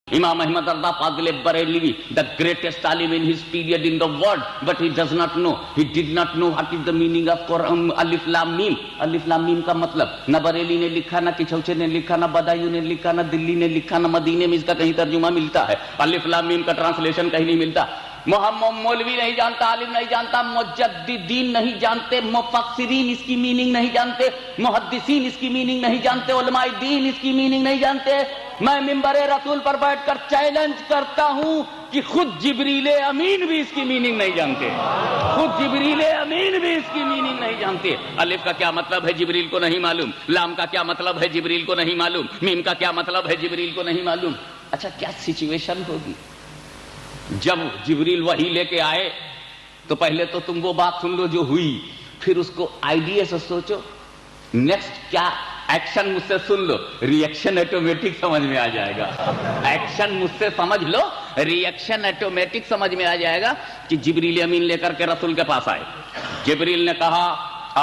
Imam Ahmad Rida Fazil Barelvi, the greatest alim in his period in the world, but he does not know. He did not know what is the meaning of Quran, Alif Lam Mim. Alif Lam Mim का मतलब न बरेली ने लिखा, न किचौचे ने लिखा, न बदायूं ने लिखा, न दिल्ली ने लिखा, न मदीने में इसका कहीं तर्जुमा मिलता है। अलिफ लाम मीम का ट्रांसलेशन कहीं नहीं मिलता। मोहम्मद मौलवी नहीं जानता, आलिम नहीं जानता, मुजद्दिदीन नहीं जानते, मुफस्सिरीन इसकी मीनिंग नहीं जानते, मुहद्दिसीन इसकी मीनिंग नहीं जानते, उलमाए दीन इसकी मीनिंग नहीं जानते। मैं मिंबरे रसूल पर बैठकर चैलेंज करता हूं कि खुद जिब्रील अमीन भी इसकी मीनिंग नहीं जानते, खुद जिब्रील अमीन भी इसकी मीनिंग नहीं जानते। अलिफ का क्या मतलब है जिब्रील को नहीं मालूम, लाम का क्या मतलब है जिब्रील को नहीं मालूम, मीम का क्या मतलब है जिब्रील को नहीं मालूम। अच्छा, क्या सिचुएशन होगी जब जिब्रील वही लेके आए? तो पहले तो तुम वो बात सुन लो जो हुई, फिर उसको आइडिया से सोचो, नेक्स्ट क्या एक्शन मुझसे सुन लो, रिएक्शन ऑटोमेटिक समझ में आ जाएगा। एक्शन मुझसे समझ लो, रिएक्शन ऑटोमेटिक समझ में आ जाएगा कि जिब्रील अमीन लेकर के रसूल के पास आए। जिब्रील ने कहा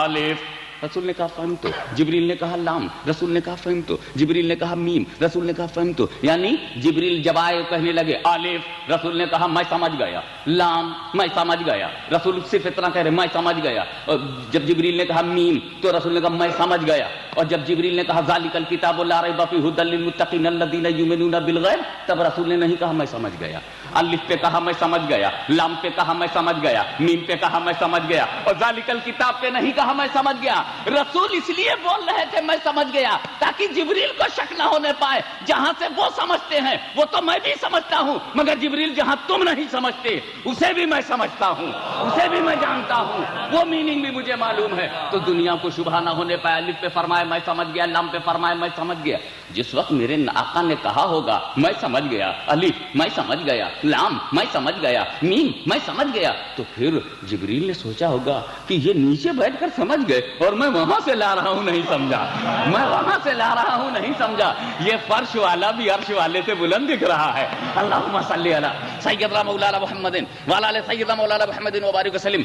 अलिफ, रसूल ने कहा फहम तो। जिब्रील ने कहा लाम, रसूल ने कहा फहम तो। जिब्रील ने कहा मीम, रसूल ने कहा फहम तो। यानी जिब्रील जब आए कहने लगे अलिफ, रसूल ने कहा मैं समझ गया, लाम मैं समझ गया, रसूल सिर्फ इतना कह रहे मैं समझ गया। और जब जिब्रील ने कहा मीम तो रसूल ने कहा मैं समझ गया। और जब जिब्रील ने कहा ज़ालिकल किताबु ला रैब फीहि हुदल लिल मुत्तकीन अल्लज़ीना युमिनूना बिल गैब, तब रसूल ने नहीं कहा मैं समझ गया। अलिफ पे कहा मैं समझ गया, लाम पे कहा मैं समझ गया, मीम पे कहा मैं समझ गया, और ज़ालिकल किताब पे नहीं कहा मैं समझ गया। रसूल इसलिए बोल रहे थे मैं समझ गया ताकि जिब्रील को शक ना होने पाए, जहां से वो समझते हैं वो तो मैं भी समझता हूं, मगर जिब्रील जहां तुम नहीं समझते उसे भी मैं समझता हूं, उसे भी मैं जानता हूं, वो मीनिंग भी मुझे मालूम है। तो दुनिया को शुबहा ना होने पाए, अलिफ पे फरमाए मैं समझ गया, लाम पे फरमाए मैं समझ गया। जिस वक्त मेरे आका ने कहा होगा मैं समझ गया, अलिफ मैं समझ गया, लाम मैं समझ गया, मीम मैं समझ गया, तो फिर जिब्रील ने सोचा होगा कि ये नीचे बैठकर समझ गए और मैं वहां से ला रहा हूं नहीं समझा, मैं वहां से ला रहा हूं नहीं समझा। ये फर्श वाला भी अर्श वाले से बुलंद दिख रहा है। अल्लाहुम्मा सल्ली अला सय्यदना मौलाना मुहम्मदिन व अला आलि सय्यदना मौलाना मुहम्मदिन व बारिक वसल्लम।